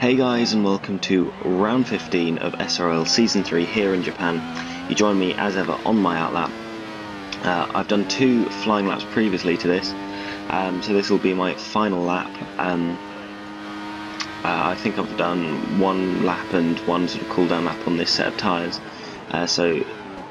Hey guys, and welcome to round 15 of SRL Season 3 here in Japan. You join me as ever on my outlap. I've done 2 flying laps previously to this, so this will be my final lap. I think I've done 1 lap and 1 sort of cool down lap on this set of tyres, so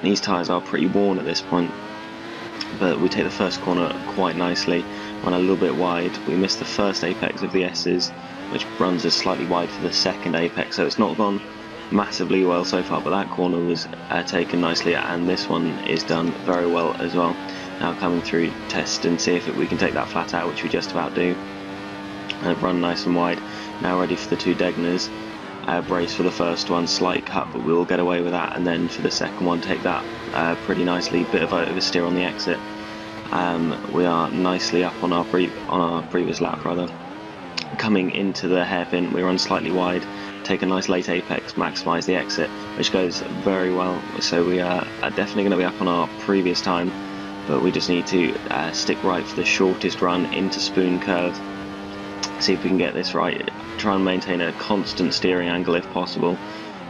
these tyres are pretty worn at this point. But we take the first corner quite nicely, run a little bit wide. We missed the first apex of the S's, which runs us slightly wide for the second apex, so it's not gone massively well so far, but that corner was taken nicely, and this one is done very well as well. Now coming through, test and see if we can take that flat out, which we just about do. Run nice and wide, now ready for the 2 Degners. Brace for the first one, slight cut, but we will get away with that, and then for the second one take that pretty nicely, bit of oversteer on the exit. We are nicely up on our previous lap rather. Coming into the hairpin, we run slightly wide, take a nice late apex, maximise the exit, which goes very well. So we are definitely going to be up on our previous time, but we just need to stick right for the shortest run into spoon curve. See if we can get this right. Try and maintain a constant steering angle if possible,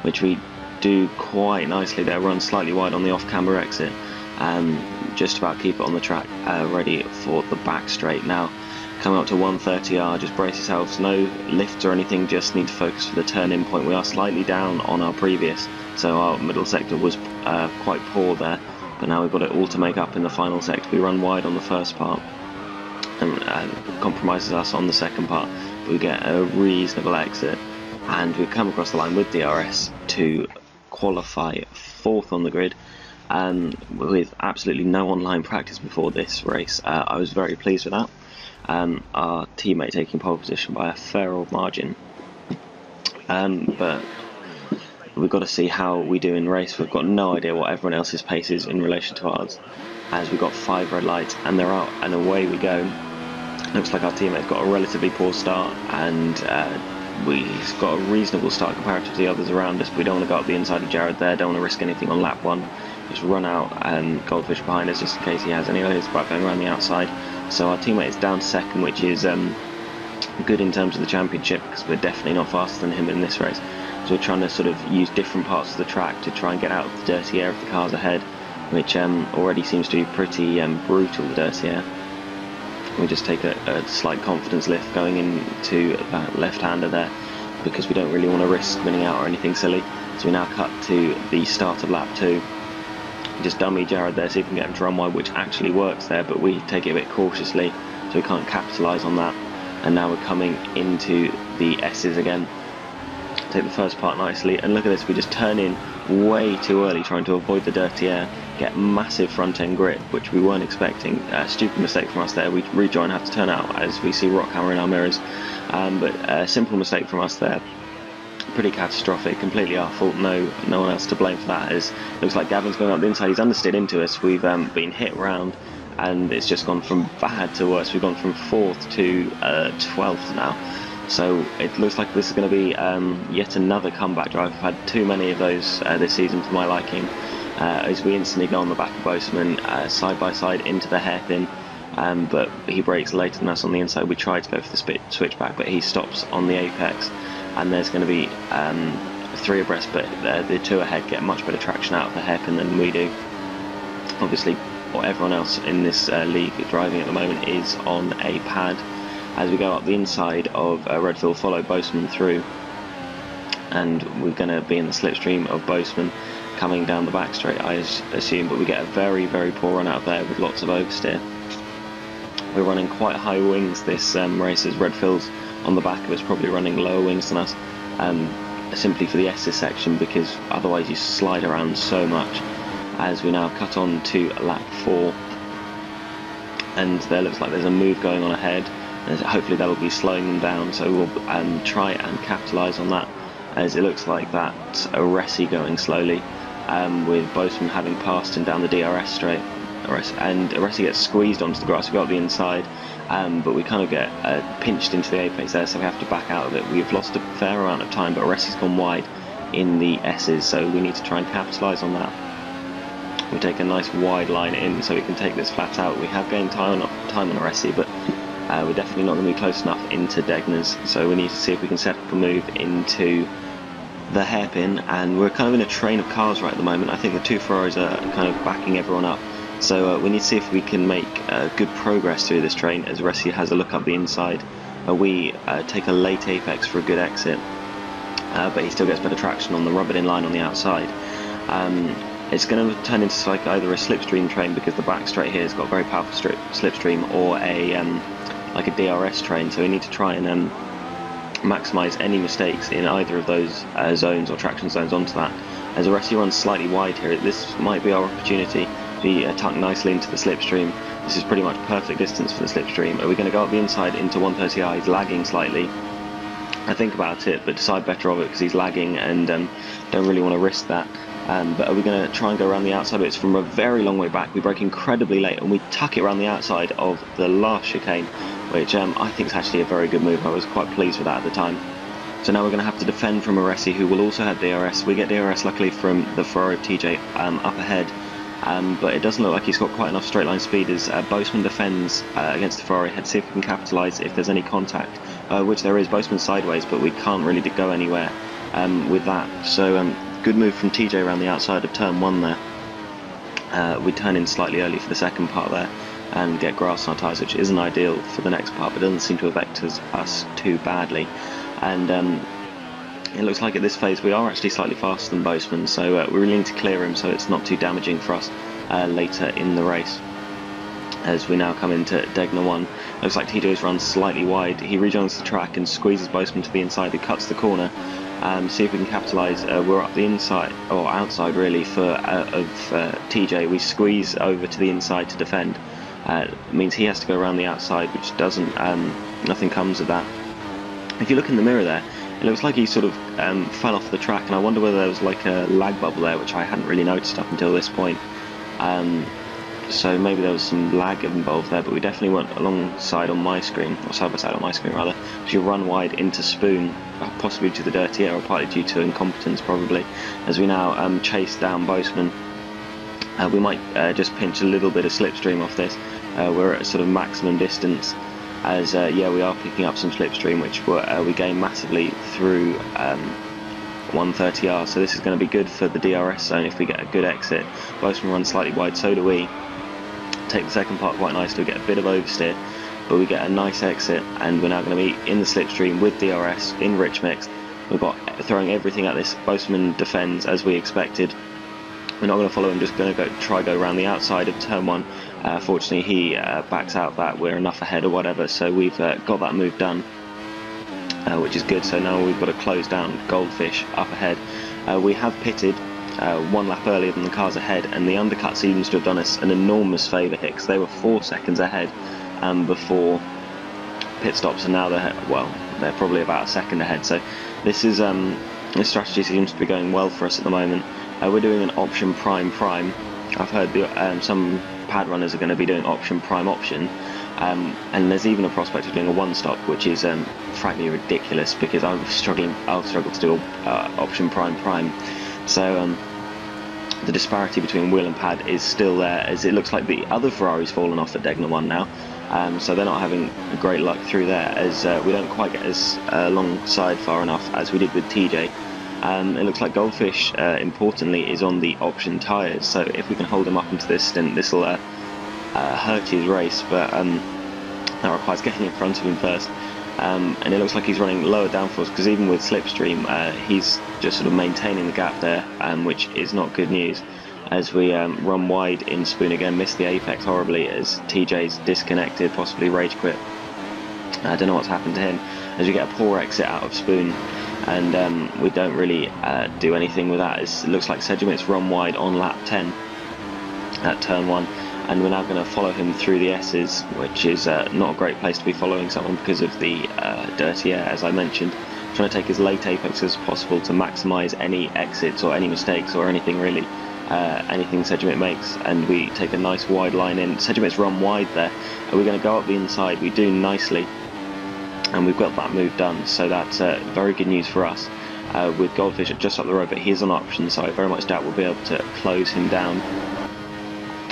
which we do quite nicely there. Run slightly wide on the off-camber exit, just about keep it on the track, ready for the back straight. Now coming up to 130R, just brace yourselves, no lifts or anything, just need to focus for the turn-in point. We are slightly down on our previous, so our middle sector was quite poor there, but now we've got it all to make up in the final sector. We run wide on the first part, and compromises us on the second part, but we get a reasonable exit, and we come across the line with DRS to qualify 4th on the grid. With absolutely no online practice before this race, I was very pleased with that. Our teammate taking pole position by a fair old margin, but we've got to see how we do in race. We've got no idea what everyone else's pace is in relation to ours, as we've got 5 red lights and they're out and away we go. Looks like our teammate's got a relatively poor start, and we've got a reasonable start comparative to the others around us. We don't want to go up the inside of Jared there, don't want to risk anything on lap 1. Just run out and Goldfish behind us just in case he has any of his back going around the outside. So our teammate is down 2nd, which is good in terms of the championship, because we're definitely not faster than him in this race. So we're trying to sort of use different parts of the track to try and get out of the dirty air of the cars ahead, which already seems to be pretty brutal, the dirty air. We just take a slight confidence lift going into that left-hander there, because we don't really want to risk spinning out or anything silly. So we now cut to the start of lap 2. Just dummy Jared there, see if we can get him to run wide, which actually works there, but we take it a bit cautiously, so we can't capitalise on that. And now we're coming into the S's again. Take the first part nicely, and look at this, we just turn in way too early trying to avoid the dirty air, get massive front end grip, which we weren't expecting. Stupid mistake from us there. We rejoin, have to turn out as we see Rockhammer in our mirrors, but a simple mistake from us there. Pretty catastrophic, completely our fault, no one else to blame for that. As looks like Gavin's going up the inside, he's understeered into us, we've been hit round, and it's just gone from bad to worse. We've gone from 4th to 12th now, so it looks like this is going to be yet another comeback drive. We've had too many of those this season for my liking, as we instantly go on the back of Boseman, side by side into the hairpin, but he brakes later than us on the inside. We tried to go for the switchback, but he stops on the apex, and there's going to be 3 abreast, but the 2 ahead get much better traction out of the hairpin than we do. Obviously, everyone else in this league driving at the moment is on a pad. As we go up the inside of Redfield, follow Boseman through, and we're going to be in the slipstream of Boseman coming down the back straight, I assume, but we get a very, very poor run out of there with lots of oversteer. We're running quite high wings this race, as Redfield's on the back of us, probably running lower wings than us, simply for the S's section, because otherwise you slide around so much. As we now cut on to lap 4, and there looks like there's a move going on ahead, and hopefully that'll be slowing them down, so we'll try and capitalise on that, as it looks like that's Aresi going slowly, with Boseman having passed him down the DRS straight, and Aresi gets squeezed onto the grass. We got the inside, but we kind of get pinched into the apex there, so we have to back out of it. We've lost a fair amount of time, but Aresi's gone wide in the S's, so we need to try and capitalise on that. We take a nice wide line in so we can take this flat out. We have gained time on Aresi, but we're definitely not going to be close enough into Degner's, so we need to see if we can set up a move into the hairpin, and we're kind of in a train of cars right at the moment. I think the two Ferraris are kind of backing everyone up, so we need to see if we can make good progress through this train as Rossi has a look up the inside. We take a late apex for a good exit, but he still gets better traction on the rubbered in line on the outside. It's going to turn into like either a slipstream train, because the back straight here has got a very powerful slipstream, or a like a DRS train, so we need to try and maximise any mistakes in either of those zones or traction zones onto that. As Rossi runs slightly wide here, this might be our opportunity. Be tucked nicely into the slipstream. This is pretty much perfect distance for the slipstream. Are we going to go up the inside into 130i? He's lagging slightly. I think about it, but decide better of it because he's lagging, and don't really want to risk that. But are we going to try and go around the outside? It's from a very long way back. We brake incredibly late, and we tuck it around the outside of the last chicane, which I think is actually a very good move. I was quite pleased with that at the time. So now we're going to have to defend from Rossi, who will also have DRS. We get DRS luckily from the Ferrari TJ up ahead, but it doesn't look like he's got quite enough straight line speed as Boseman defends against the Ferrari head. See if we can capitalise if there's any contact, which there is. Boseman sideways, but we can't really go anywhere with that. So good move from TJ around the outside of turn 1 there. We turn in slightly early for the second part there and get grass on our tyres, which isn't ideal for the next part, but doesn't seem to affect us too badly. And it looks like at this phase we are actually slightly faster than Boseman, so we really need to clear him so it's not too damaging for us later in the race. As we now come into Degner 1, looks like TJ's runs slightly wide. He rejoins the track and squeezes Boseman to the inside, who cuts the corner. See if we can capitalise. We're up the inside, or outside really, of TJ. We squeeze over to the inside to defend. It means he has to go around the outside, which doesn't, nothing comes of that. If you look in the mirror there, it looks like he sort of fell off the track, and I wonder whether there was like a lag bubble there, which I hadn't really noticed up until this point. So maybe there was some lag involved there, but we definitely went alongside on my screen, or side by side on my screen rather, because you run wide into Spoon, possibly due to the dirty air, or partly due to incompetence probably, as we now chase down Boseman. We might just pinch a little bit of slipstream off this. We're at a sort of maximum distance, as yeah, we are picking up some slipstream, which we gain massively through 130R, so this is going to be good for the DRS zone if we get a good exit. Boseman runs slightly wide, so do we. Take the second part quite nicely, we get a bit of oversteer, but we get a nice exit, and we're now going to be in the slipstream with DRS in rich mix. We've got throwing everything at this. Boseman defends as we expected. We're not going to follow him, just going to go around the outside of turn 1. Fortunately he backs out that we're enough ahead or whatever, so we've got that move done, which is good. So now we've got to close down Goldfish up ahead. We have pitted 1 lap earlier than the cars ahead, and the undercut seems to have done us an enormous favour here, because they were 4 seconds ahead before pit stops, and now they're probably about a second ahead. So this this strategy seems to be going well for us at the moment. We're doing an option prime. I've heard some pad runners are going to be doing option prime option, and there's even a prospect of doing a 1-stop, which is frankly ridiculous, because I'll struggle to do option prime. So the disparity between wheel and pad is still there, as it looks like the other Ferrari's fallen off at Degner 1 now, so they're not having great luck through there, as we don't quite get as alongside far enough as we did with TJ. It looks like Goldfish, importantly, is on the option tyres, so if we can hold him up into this stint, this will hurt his race, but that requires getting in front of him first. And it looks like he's running lower downforce, because even with slipstream, he's just sort of maintaining the gap there, which is not good news, as we run wide in Spoon again, miss the apex horribly as TJ's disconnected, possibly rage quit. I don't know what's happened to him, as we get a poor exit out of Spoon, and we don't really do anything with that. It looks like Sedgwick's run wide on lap 10 at turn 1, and we're now going to follow him through the S's, which is not a great place to be following someone because of the dirty air, as I mentioned. Trying to take as late apex as possible to maximise any exits or any mistakes or anything really, anything Sedgwick makes, and we take a nice wide line in. Sedgwick's run wide there, and we're going to go up the inside. We do nicely, and we've got that move done, so that's very good news for us. With Goldfish just up the road, but he's on option, so I very much doubt we'll be able to close him down,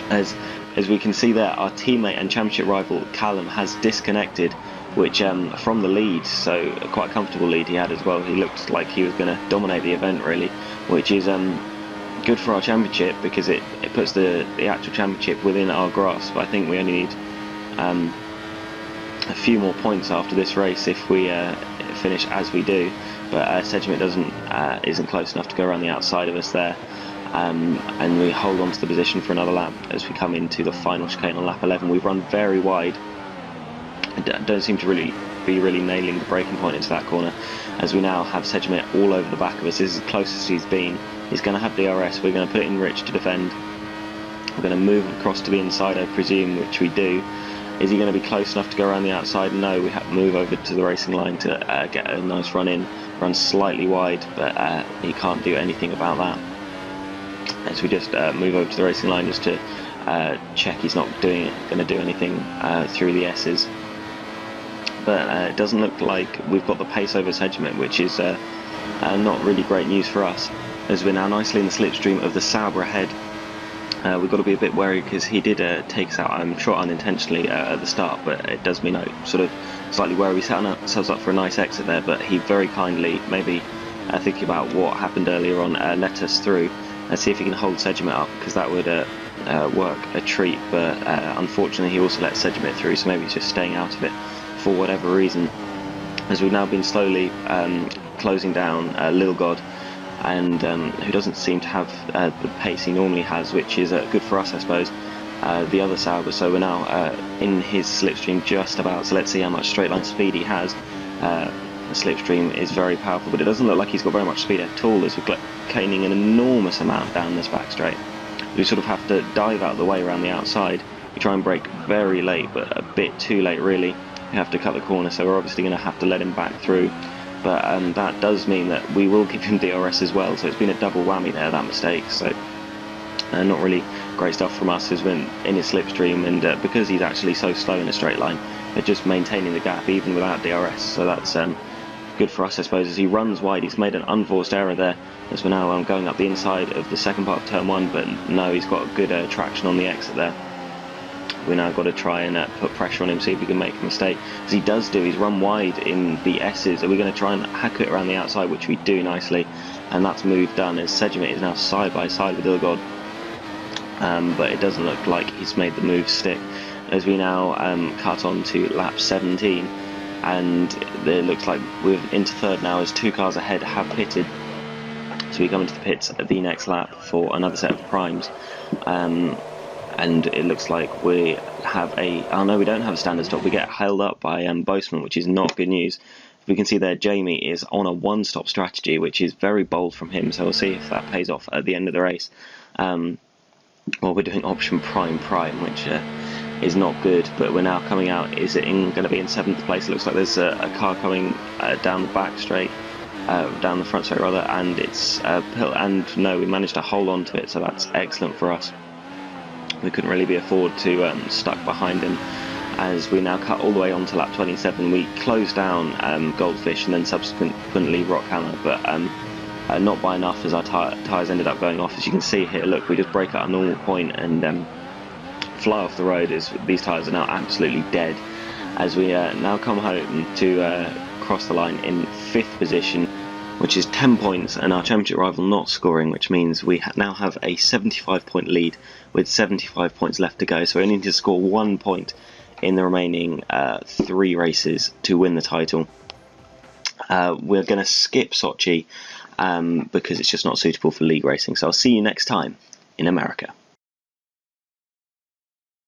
as As we can see there, our teammate and championship rival Callum has disconnected, which from the lead, so quite a comfortable lead he had as well. He looked like he was going to dominate the event really, which is good for our championship because it puts the actual championship within our grasp. I think we only need a few more points after this race if we finish as we do, but Sedgwick isn't close enough to go around the outside of us there, and we hold on to the position for another lap as we come into the final chicane on lap 11. We've run very wide. I don't seem to be really nailing the braking point into that corner, as we now have Sedgwick all over the back of us. This is the closest he's been. He's going to have DRS. We're going to put in Rich to defend. We're going to move across to the inside, I presume, which we do. Is he going to be close enough to go around the outside? No, we have to move over to the racing line to get a nice run in. Run slightly wide, but he can't do anything about that. As we just move over to the racing line just to check he's not going to do anything through the S's. But it doesn't look like we've got the pace over Sedgwick, which is not really great news for us, as we're now nicely in the slipstream of the Sauber ahead. We've got to be a bit wary because he did take us out, I'm sure unintentionally, at the start, but it does mean sort of slightly wary. We set ourselves up for a nice exit there, but he very kindly, maybe thinking about what happened earlier on, let us through and see if he can hold Sedgwick up, because that would work a treat. But unfortunately he also let Sedgwick through, so maybe he's just staying out of it for whatever reason, as we've now been slowly closing down Lil God, and who doesn't seem to have the pace he normally has, which is good for us, I suppose, the other Sauber. So we're now in his slipstream just about, so let's see how much straight line speed he has. The slipstream is very powerful, but it doesn't look like he's got very much speed at all, as we're caning an enormous amount down this back straight. We sort of have to dive out of the way around the outside. We try and brake very late, but a bit too late really. We have to cut the corner, so we're obviously going to have to let him back through. But that does mean that we will give him DRS as well, so it's been a double whammy there, that mistake. So not really great stuff from us as we're in his slipstream, and because he's actually so slow in a straight line, they're just maintaining the gap even without DRS. So that's good for us, I suppose, as he runs wide. He's made an unforced error there, as we're now going up the inside of the second part of turn 1, but no, he's got good traction on the exit there. We now got to try and put pressure on him, see if we can make a mistake. As he does do, he's run wide in the S's. Are we going to try and hack it around the outside, which we do nicely, and that's move done, as Sedgwick is now side by side with Ilgod. But it doesn't look like he's made the move stick, as we now cut on to lap 17, and it looks like we're into third now, as 2 cars ahead have pitted. So we come into the pits at the next lap for another set of primes. And it looks like we have oh no, we don't have a standard stop. We get held up by Boseman, which is not good news. We can see there Jamie is on a one-stop strategy, which is very bold from him, so we'll see if that pays off at the end of the race. Well, we're doing option prime, which is not good, but we're now coming out. Is it going to be in 7th place? It looks like there's a car coming down the back straight, down the front straight rather, and it's and no, we managed to hold on to it, so that's excellent for us. We couldn't really be afford to stuck behind him, as we now cut all the way on to lap 27. We closed down Goldfish and then subsequently Rockhammer, but not by enough, as our tyres ended up going off. As you can see here, look, we just break at a normal point and fly off the road, as these tyres are now absolutely dead. As we now come home to cross the line in 5th position, which is 10 points, and our championship rival not scoring, which means we now have a 75-point lead with 75 points left to go. So we only need to score 1 point in the remaining 3 races to win the title. We're going to skip Sochi because it's just not suitable for league racing. So I'll see you next time in America.